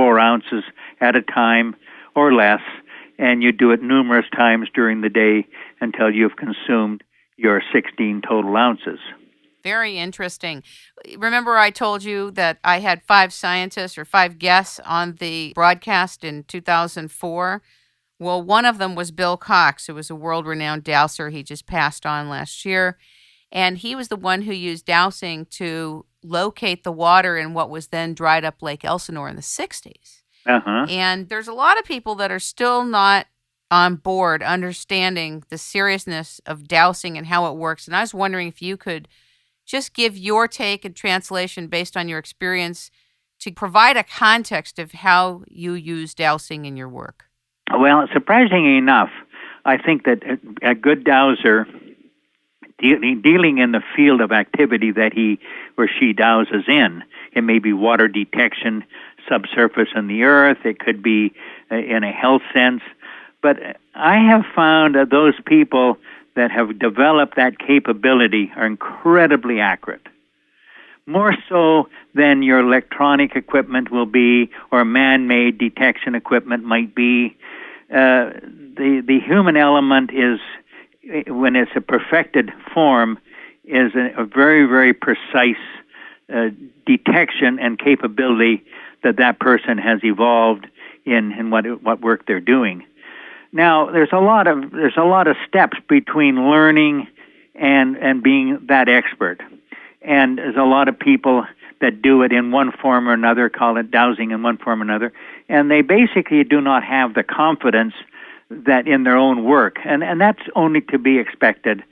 4 ounces at a time or less, and you do it numerous times during the day until you've consumed your 16 total ounces. Very interesting. Remember I told you that I had 5 scientists or 5 guests on the broadcast in 2004? Well, one of them was Bill Cox, who was a world-renowned dowser. He just passed on last year. And he was the one who used dowsing to locate the water in what was then dried up Lake Elsinore in the 60s. Uh-huh. And there's a lot of people that are still not on board understanding the seriousness of dowsing and how it works. And I was wondering if you could just give your take and translation based on your experience to provide a context of how you use dowsing in your work. Well, surprisingly enough, I think that a good dowser, dealing in the field of activity that he or she dowses in, it may be water detection, subsurface in the earth, it could be in a health sense, but I have found that those people that have developed that capability are incredibly accurate. More so than your electronic equipment will be, or man-made detection equipment might be. The human element is, when it's a perfected form, is a very, very precise detection and capability that person has evolved in what work they're doing. Now, there's a lot of steps between learning and being that expert. And there's a lot of people that do it in one form or another, call it dowsing in one form or another, and they basically do not have the confidence that in their own work, and that's only to be expected.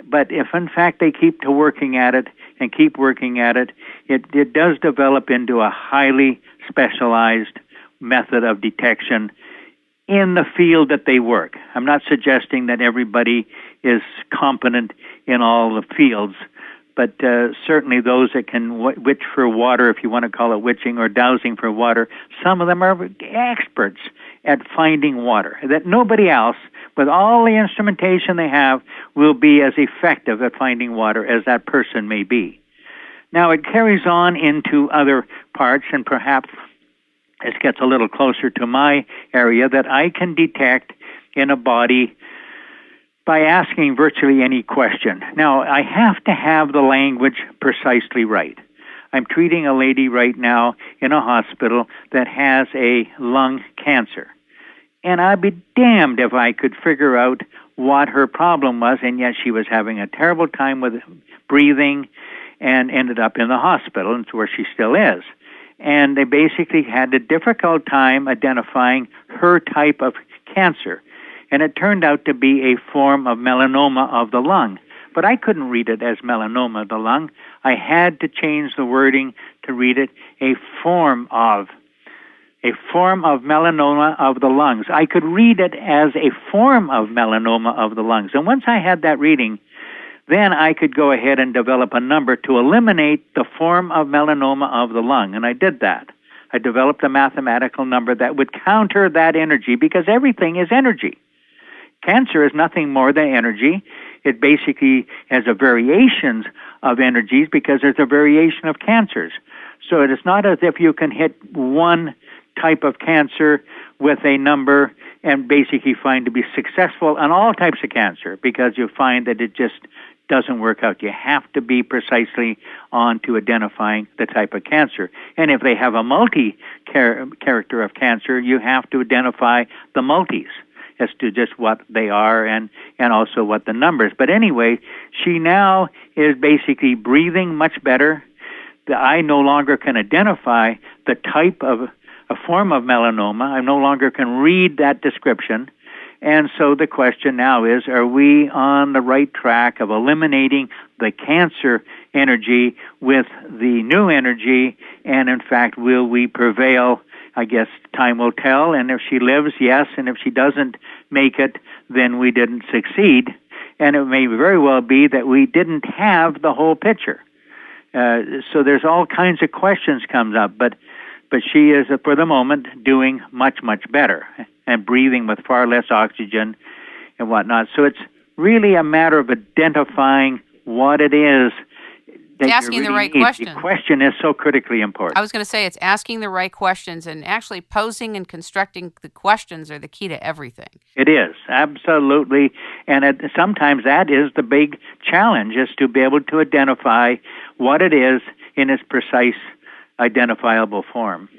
But if in fact they keep to working at it and keep working at it, it does develop into a highly specialized method of detection in the field that they work. I'm not suggesting that everybody is competent in all the fields, but certainly those that can witch for water, if you want to call it witching, or dowsing for water, some of them are experts at finding water, that nobody else, with all the instrumentation they have, will be as effective at finding water as that person may be. Now, it carries on into other parts, and perhaps this gets a little closer to my area, that I can detect in a body by asking virtually any question. Now, I have to have the language precisely right. I'm treating a lady right now in a hospital that has a lung cancer. And I'd be damned if I could figure out what her problem was, and yet she was having a terrible time with breathing and ended up in the hospital, and it's where she still is. And they basically had a difficult time identifying her type of cancer. And it turned out to be a form of melanoma of the lung. But I couldn't read it as melanoma of the lung. I had to change the wording to read it a form of melanoma of the lungs. I could read it as a form of melanoma of the lungs. And once I had that reading, then I could go ahead and develop a number to eliminate the form of melanoma of the lung. And I did that. I developed a mathematical number that would counter that energy, because everything is energy. Cancer is nothing more than energy. It basically has a variations of energies because there's a variation of cancers. So it is not as if you can hit one type of cancer with a number and basically find to be successful on all types of cancer, because you find that it just doesn't work out. You have to be precisely on to identifying the type of cancer. And if they have a multi-character of cancer, you have to identify the multis as to just what they are and also what the numbers. But anyway, she now is basically breathing much better. I no longer can identify the type of a form of melanoma. I no longer can read that description. And so the question now is, are we on the right track of eliminating the cancer energy with the new energy? And in fact, will we prevail? I guess time will tell. And if she lives, yes. And if she doesn't make it, then we didn't succeed. And it may very well be that we didn't have the whole picture. So there's all kinds of questions comes up. But she is, for the moment, doing much, much better and breathing with far less oxygen and whatnot. So it's really a matter of identifying what it is It's that you asking the really right need. question. The question is so critically important. I was going to say it's asking the right questions, and actually posing and constructing the questions are the key to everything. It is, absolutely. And sometimes that is the big challenge, is to be able to identify what it is in its precise, identifiable form.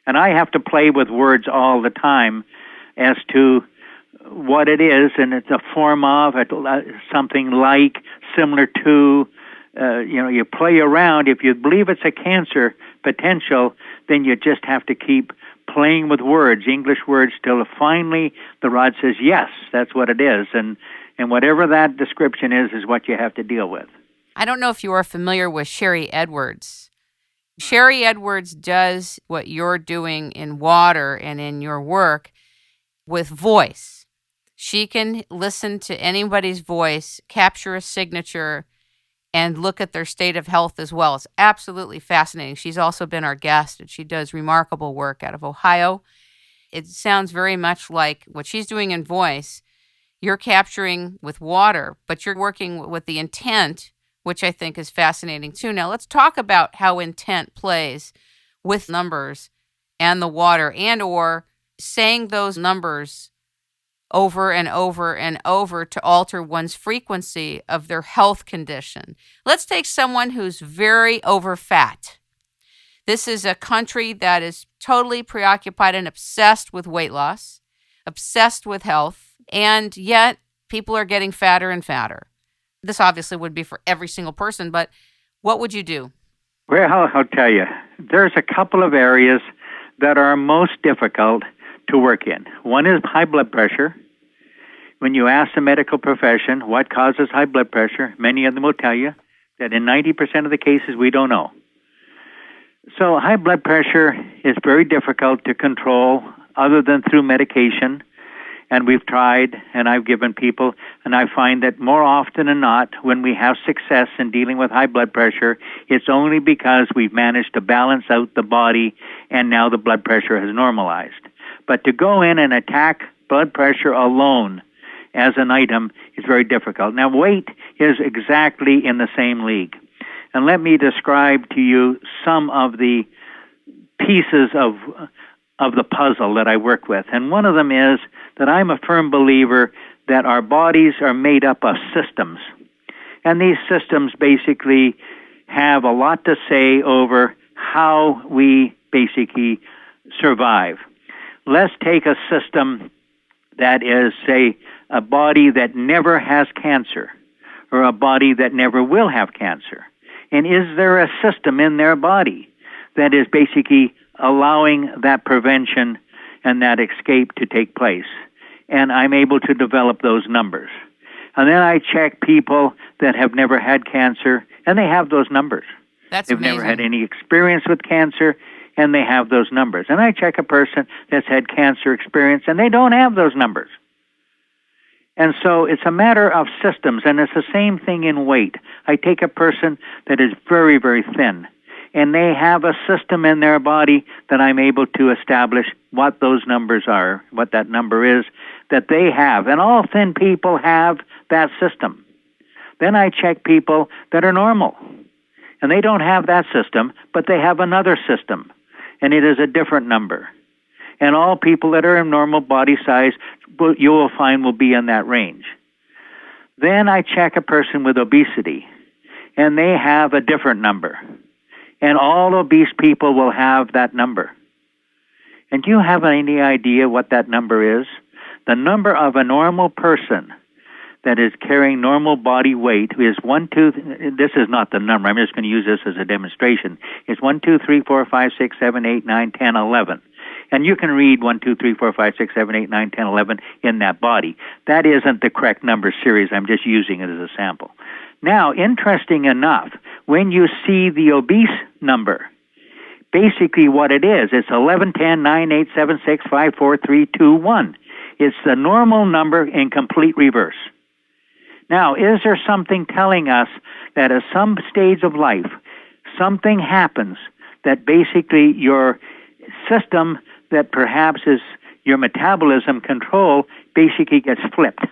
And I have to play with words all the time as to what it is, and it's a form of, something like, similar to. You play around. If you believe it's a cancer potential, then you just have to keep playing with words, English words, till finally the rod says, yes, that's what it is. And whatever that description is what you have to deal with. I don't know if you are familiar with Sherry Edwards. Sherry Edwards does what you're doing in water and in your work with voice. She can listen to anybody's voice, capture a signature, and look at their state of health as well. It's absolutely fascinating. She's also been our guest, and she does remarkable work out of Ohio. It sounds very much like what she's doing in voice. You're capturing with water, but you're working with the intent, which I think is fascinating too. Now, let's talk about how intent plays with numbers and the water, and or saying those numbers over and over and over to alter one's frequency of their health condition. Let's take someone who's very overfat. This is a country that is totally preoccupied and obsessed with weight loss, obsessed with health, and yet people are getting fatter and fatter. This obviously would be for every single person, but what would you do? Well, I'll tell you, there's a couple of areas that are most difficult to work in. One is high blood pressure. When you ask the medical profession what causes high blood pressure, many of them will tell you that in 90% of the cases we don't know. So high blood pressure is very difficult to control other than through medication. And we've tried, and I've given people, and I find that more often than not, when we have success in dealing with high blood pressure, it's only because we've managed to balance out the body, and now the blood pressure has normalized. But to go in and attack blood pressure alone as an item is very difficult. Now, weight is exactly in the same league. And let me describe to you some of the pieces of the puzzle that I work with. And one of them is that I'm a firm believer that our bodies are made up of systems. And these systems basically have a lot to say over how we basically survive. Let's take a system that is, say, a body that never has cancer, or a body that never will have cancer. And is there a system in their body that is basically allowing that prevention and that escape to take place? And I'm able to develop those numbers. And then I check people that have never had cancer, and they have those numbers. They've never had any experience with cancer, and they have those numbers. And I check a person that's had cancer experience, and they don't have those numbers. And so it's a matter of systems, and it's the same thing in weight. I take a person that is very, very thin, and they have a system in their body that I'm able to establish what those numbers are, what that number is that they have. And all thin people have that system. Then I check people that are normal, and they don't have that system, but they have another system, and it is a different number. And all people that are in normal body size, you will find will be in that range. Then I check a person with obesity, and they have a different number. And all obese people will have that number. And do you have any idea what that number is? The number of a normal person that is carrying normal body weight is 1, 2, this is not the number, I'm just going to use this as a demonstration. It's 1, 2, 3, 4, 5, 6, 7, 8, 9, 10, 11. And you can read 1, 2, 3, 4, 5, 6, 7, 8, 9, 10, 11 in that body. That isn't the correct number series. I'm just using it as a sample. Now, interesting enough, when you see the obese number, basically what it is, it's 11, 10, 9, 8, 7, 6, 5, 4, 3, 2, 1. It's the normal number in complete reverse. Now, is there something telling us that at some stage of life, something happens that basically your system that perhaps is your metabolism control basically gets flipped?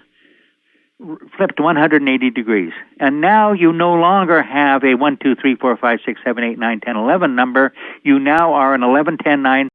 flipped 180 degrees. And now you no longer have a 1, 2, 3, 4, 5, 6, 7, 8, 9, 10, 11 number. You now are an 11, 10, 9,